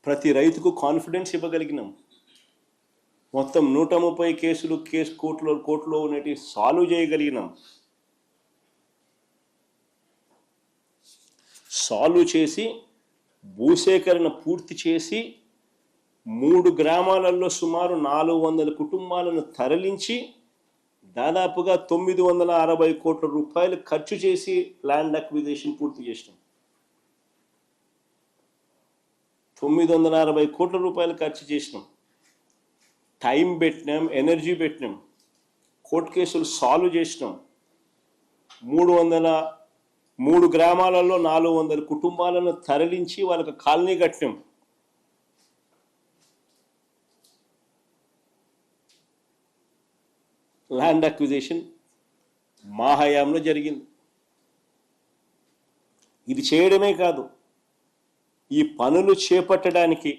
ప్రతి రైతుకు కాన్ఫిడెన్స్ ఇవ్వగలిగినాం. మొత్తం 130 కేసులు కోర్టులో ఉన్నటి సాల్వ్ చేయగలిగినాం. సాల్వ్ చేసి భూసేకరణ పూర్తి చేసి 3 గ్రామాలలో సుమారు 400 కుటుంబాలను తరలించి దాదాపుగా 960 కోట్ల రూపాయలు ఖర్చు చేసి ల్యాండ్ అక్విజిషన్ పూర్తి చేసినాం. 960 కోట్ల రూపాయలు ఖర్చు చేసినాం. టైం పెట్టినాం, ఎనర్జీ పెట్టినాం, కోర్టు కేసులు సాల్వ్ చేసినాం. 3 గ్రామాలలో 400 కుటుంబాలను తరలించి వాళ్ళకి కాలనీ కట్టినాం. ల్యాండ్ అక్విజిషన్ మా హయాంలో జరిగింది. ఇది చేయడమే కాదు, ఈ పనులు చేపట్టడానికి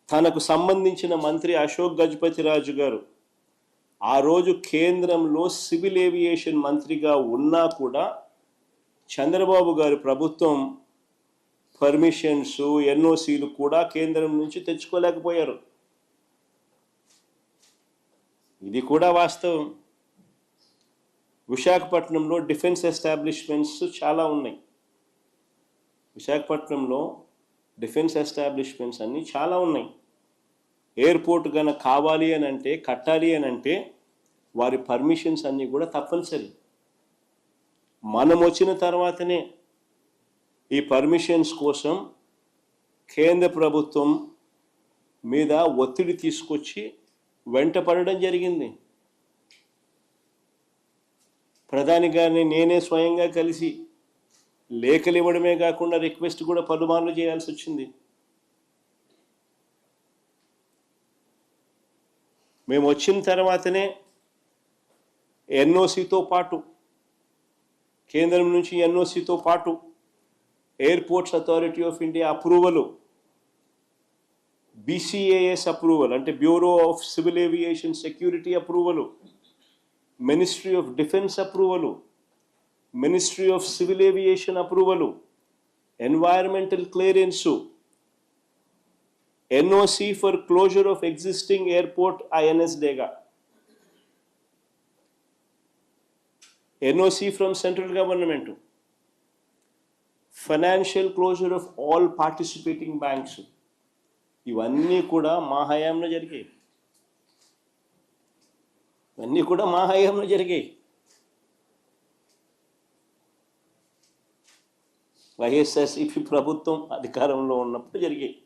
తనకు సంబంధించిన మంత్రి అశోక్ గజపతి రాజు గారు ఆ రోజు కేంద్రంలో సివిల్ ఏవియేషన్ మంత్రిగా ఉన్నా కూడా చంద్రబాబు గారి ప్రభుత్వం పర్మిషన్స్, ఎన్ఓసీలు కూడా కేంద్రం నుంచి తెచ్చుకోలేకపోయారు. ఇది కూడా వాస్తవం. విశాఖపట్నంలో డిఫెన్స్ ఎస్టాబ్లిష్మెంట్స్ చాలా ఉన్నాయి. విశాఖపట్నంలో డిఫెన్స్ ఎస్టాబ్లిష్మెంట్స్ అన్నీ చాలా ఉన్నాయి. ఎయిర్పోర్ట్ కనుక కావాలి అని అంటే, కట్టాలి అని అంటే వారి పర్మిషన్స్ అన్నీ కూడా తప్పనిసరి. మనం వచ్చిన తర్వాతనే ఈ పర్మిషన్స్ కోసం కేంద్ర ప్రభుత్వం మీద ఒత్తిడి తీసుకొచ్చి వెంట పడడం జరిగింది. ప్రధాని గారిని నేనే స్వయంగా కలిసి లేఖలు ఇవ్వడమే కాకుండా రిక్వెస్ట్ కూడా పలుమార్లు చేయాల్సి వచ్చింది. మేము వచ్చిన తర్వాతనే ఎన్ఓసితో పాటు, కేంద్రం నుంచి ఎన్ఓసితో పాటు airports authority of India approval, BCAS approval అంటే bureau of civil aviation security approval, ministry of defence approval, ministry of civil aviation approval, environmental clearance, NOC for closure of existing airport INS Dega, NOC from central government, financial closure of all participating banks. ఇవన్నీ కూడా మా హయాంలో జరిగాయి. ఇవన్నీ కూడా మా హయాంలో జరిగాయి. వైఎస్ఆర్సీపీ ప్రభుత్వం అధికారంలో ఉన్నప్పుడు జరిగాయి.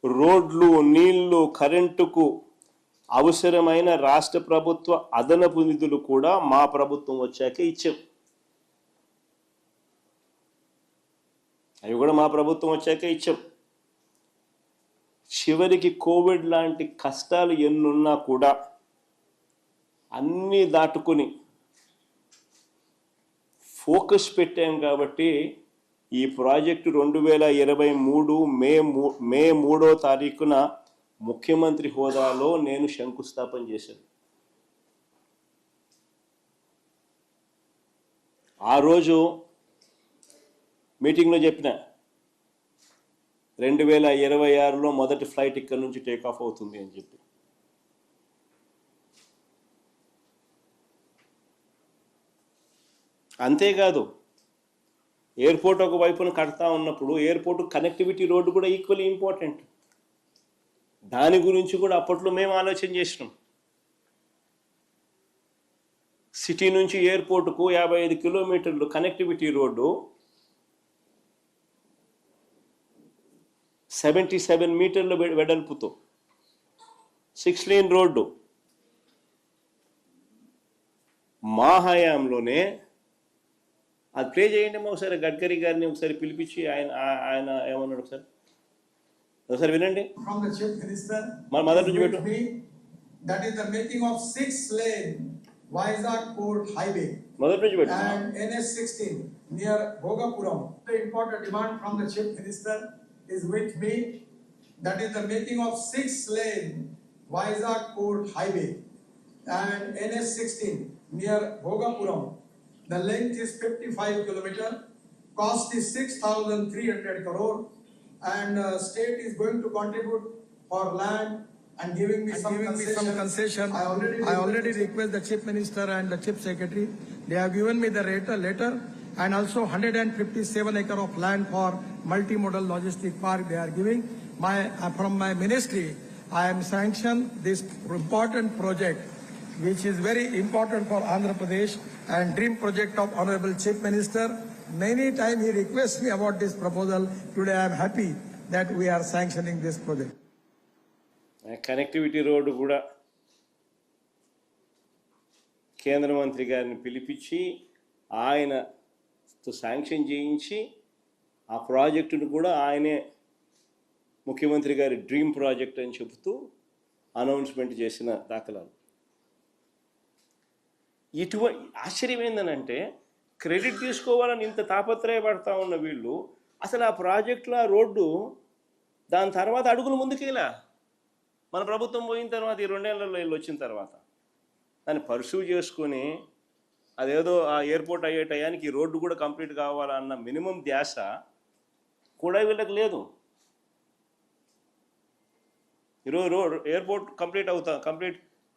రోడ్లు, నీళ్లు, కరెంటుకు అవసరమైన రాష్ట్ర ప్రభుత్వ అదనపు నిధులు కూడా మా ప్రభుత్వం వచ్చాక ఇచ్చాం. అవి కూడా మా ప్రభుత్వం వచ్చాక ఇచ్చాం. చివరికి కోవిడ్ లాంటి కష్టాలు ఎన్నున్నా కూడా అన్నీ దాటుకుని ఫోకస్ పెట్టాం కాబట్టి ఈ ప్రాజెక్టు 2023 మే 3వ తారీఖున ముఖ్యమంత్రి హోదాలో నేను శంకుస్థాపన చేశాను. ఆ రోజు మీటింగ్లో చెప్పిన 2026లో మొదటి ఫ్లైట్ ఇక్కడ నుంచి టేక్ ఆఫ్ అవుతుంది అని చెప్పి. అంతేకాదు, ఎయిర్పోర్ట్ ఒక వైపున కడతా ఉన్నప్పుడు ఎయిర్పోర్ట్ కనెక్టివిటీ రోడ్డు కూడా ఈక్వల్లీ ఇంపార్టెంట్. దాని గురించి కూడా అప్పట్లో మేము ఆలోచన చేసినాం. సిటీ నుంచి ఎయిర్పోర్టుకు 55 కిలోమీటర్లు కనెక్టివిటీ రోడ్డు, 77 మీటర్ల వెడల్పుతో 6 లేన్ రోడ్డు మా హయాంలోనే. అది ప్లే చేయండి ఒకసారి, గడ్కరీ గారిని ఒకసారి పిలిపించి ఆయన ఏమన్నాడు ఒకసారి వినండి. మొదటి నుంచి పెట్టు. That is the making of 6 lane Vizag Port Highway మొదటి నుంచి పెట్టు. and NS16 near Bhogapuram. The important demand from the Chief Minister is with me. That is the making of 6 lane Vizag Port Highway and NS16 near Bhogapuram. The length is 55 km. Cost is 6,300 crore, and state is going to contribute for land and giving me some concession. I already request the Chief Minister and the Chief Secretary. They have given me the letter and also 157 acre of land for multimodal logistic park they are giving. From my ministry, I am sanctioned this important project, which is very important for Andhra Pradesh and dream project of Honorable Chief Minister. Many times he requests me about this proposal. Today I am happy that we are sanctioning this project. Connectivity road కూడా కేంద్ర మంత్రి గారిని పిలిపించి ఆయనతో sanction చేయించి ఆ ప్రాజెక్టును కూడా ఆయనే ముఖ్యమంత్రి గారి డ్రీమ్ ప్రాజెక్ట్ అని చెబుతూ అనౌన్స్మెంట్ చేసిన దాఖలాలు. ఆశ్చర్యం ఏంటంటే క్రెడిట్ తీసుకోవాలని ఇంత తాపత్రయపడతా ఉన్న వీళ్ళు అసలు ఆ ప్రాజెక్టులో ఆ రోడ్డు దాని తర్వాత అడుగులు ముందుకేలా మన ప్రభుత్వం పోయిన తర్వాత ఈ 2 ఏళ్లలో వీళ్ళు వచ్చిన తర్వాత దాన్ని పర్సూ చేసుకొని అదేదో ఆ ఎయిర్పోర్ట్ అయ్యే టయానికి ఈ రోడ్డు కూడా కంప్లీట్ కావాలన్న మినిమం ధ్యాస కూడా వీళ్ళకి లేదు. ఈరోజు ఎయిర్పోర్ట్ కంప్లీట్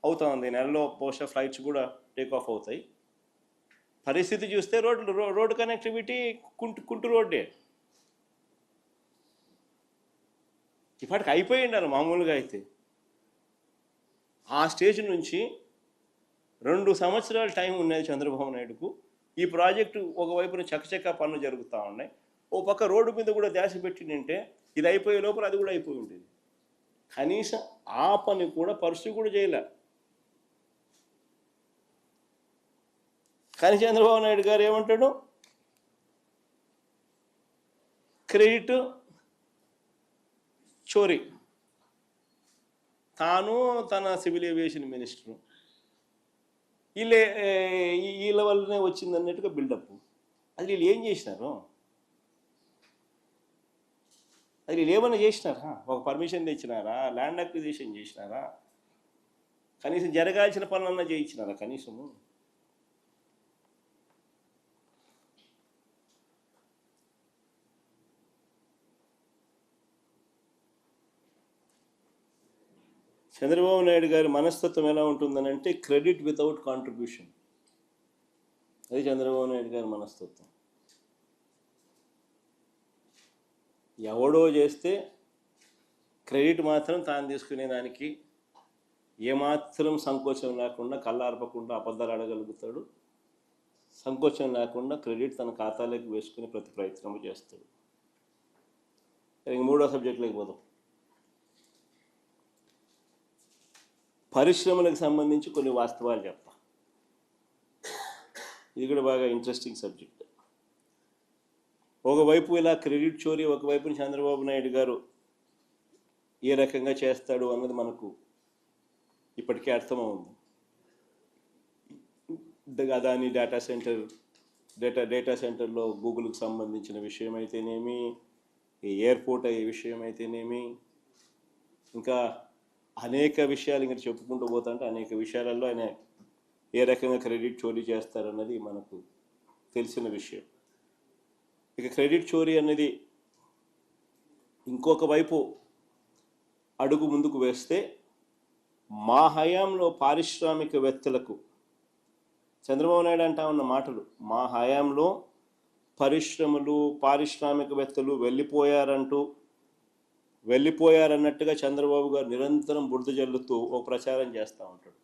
అవుతా ఉంది, నెలలో బహుశా ఫ్లైట్స్ కూడా టేక్ ఆఫ్ అవుతాయి. పరిస్థితి చూస్తే రోడ్డు కనెక్టివిటీ కుంటు రోడ్డే ఇప్పటికి అయిపోయిండాలి. మామూలుగా అయితే ఆ స్టేజ్ నుంచి 2 సంవత్సరాల టైం ఉన్నది చంద్రబాబు నాయుడుకు. ఈ ప్రాజెక్టు ఒకవైపున చకచకా పనులు జరుగుతూ ఉన్నాయి, ఓ పక్క రోడ్డు మీద కూడా ధ్యాస పెట్టిందంటే ఇది అయిపోయే లోపల అది కూడా అయిపోయి ఉండేది. కనీసం ఆ పని కూడా పర్సూ కూడా చేయలే. కానీ చంద్రబాబు నాయుడు గారు ఏమంటాడు, క్రెడిట్ చోరీ. తాను తన సివిల్ ఏవియేషన్ మినిస్టరు వీళ్ళ వల్లనే వచ్చింది అన్నట్టుగా బిల్డప్. అది వీళ్ళు ఏం చేసినారు? అది వీళ్ళు ఏమైనా చేసినారా? ఒక పర్మిషన్ తెచ్చినారా? ల్యాండ్ అక్విజిషన్ చేసినారా? కనీసం జరగాల్సిన పనులన్నా చేయించినారా? కనీసము చంద్రబాబు నాయుడు గారి మనస్తత్వం ఎలా ఉంటుందనంటే క్రెడిట్ వితౌట్ కాంట్రిబ్యూషన్. అది చంద్రబాబు నాయుడు గారి మనస్తత్వం. ఎవడో చేస్తే క్రెడిట్ మాత్రం తాను తీసుకునేదానికి ఏమాత్రం సంకోచం లేకుండా, కళ్ళార్పకుండా అబద్ధాలు అడగలుగుతాడు. సంకోచం లేకుండా క్రెడిట్ తన ఖాతాలోకి వేసుకుని ప్రతి ప్రయత్నము చేస్తాడు. ఇంక 3వ సబ్జెక్టులోకి పోదాం. పరిశ్రమలకు సంబంధించి కొన్ని వాస్తవాలు చెప్తా. ఇది కూడా బాగా ఇంట్రెస్టింగ్ సబ్జెక్ట్. ఒకవైపు ఇలా క్రెడిట్ చోరీ, ఒకవైపు చంద్రబాబు నాయుడు గారు ఏ రకంగా చేస్తాడు అన్నది మనకు ఇప్పటికే అర్థమవుతుంది. అదాని డేటా సెంటర్లో గూగుల్కి సంబంధించిన విషయం అయితేనేమి, ఎయిర్పోర్ట్ అయ్యే విషయం అయితేనేమి, ఇంకా అనేక విషయాలు ఇంకా చెప్పుకుంటూ పోతుంటే అనేక విషయాలలో ఆయన ఏ రకంగా క్రెడిట్ చోరీ చేస్తారన్నది మనకు తెలిసిన విషయం. ఇక క్రెడిట్ చోరీ అనేది ఇంకొక వైపు అడుగు ముందుకు వేస్తే, మా హయాంలో పారిశ్రామికవేత్తలకు చంద్రబాబు నాయుడు అంటా ఉన్న మాటలు, మా హయాంలో పరిశ్రమలు పారిశ్రామికవేత్తలు వెళ్ళిపోయారన్నట్టుగా చంద్రబాబు గారు నిరంతరం బురద జల్లుతూ ఒక ప్రచారం చేస్తూ ఉంటాడు.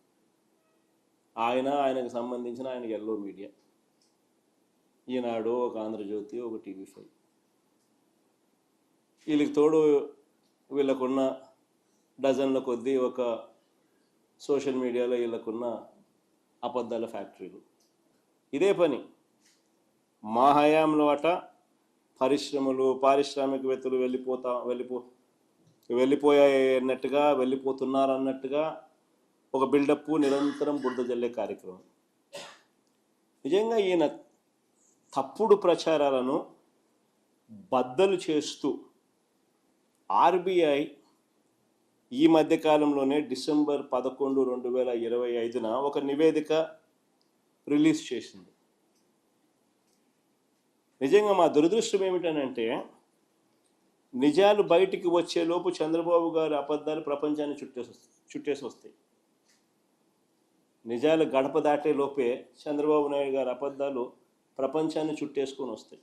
ఆయనకు సంబంధించిన ఆయనకి ఎల్లో మీడియా, ఈనాడు, ఒక ఆంధ్రజ్యోతి, ఒక TV5, వీళ్ళకి తోడు వీళ్ళకున్న డజన్ల కొద్దీ ఒక సోషల్ మీడియాలో వీళ్ళకున్న అబద్ధాల ఫ్యాక్టరీలు. ఇదే పని మా హయాంలో అట పరిశ్రమలు పారిశ్రామికవేత్తలు వెళ్ళిపోయాయన్నట్టుగా, వెళ్ళిపోతున్నారన్నట్టుగా ఒక బిల్డప్, నిరంతరం బురద జల్లే కార్యక్రమం. నిజంగా ఈయన తప్పుడు ప్రచారాలను బద్దలు చేస్తూ RBI ఈ మధ్యకాలంలోనే డిసెంబర్ 11, 2025 ఒక నివేదిక రిలీజ్ చేసింది. నిజంగా మా దురదృష్టం ఏమిటనంటే నిజాలు బయటికి వచ్చేలోపు చంద్రబాబు గారి అబద్ధాలు ప్రపంచాన్ని చుట్టేసి వస్తాయి. నిజాలు గడప దాటే లోపే చంద్రబాబు నాయుడు గారి అబద్ధాలు ప్రపంచాన్ని చుట్టేసుకొని వస్తాయి.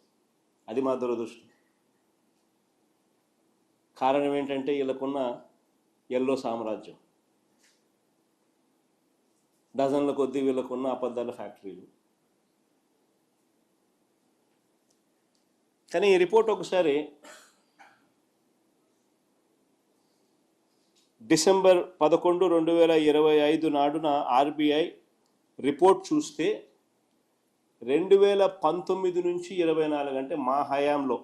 అది మా దురదృష్టం. కారణం ఏంటంటే వీళ్ళకున్న ఎల్లో సామ్రాజ్యం, డజన్ల కొద్దీ వీళ్ళకున్న అబద్ధాల ఫ్యాక్టరీలు. కానీ ఈ రిపోర్ట్ ఒకసారి డిసెంబర్ 11, 2025 నాడున ఆర్బీఐ రిపోర్ట్ చూస్తే 2019 నుంచి 24 అంటే మా హయాంలో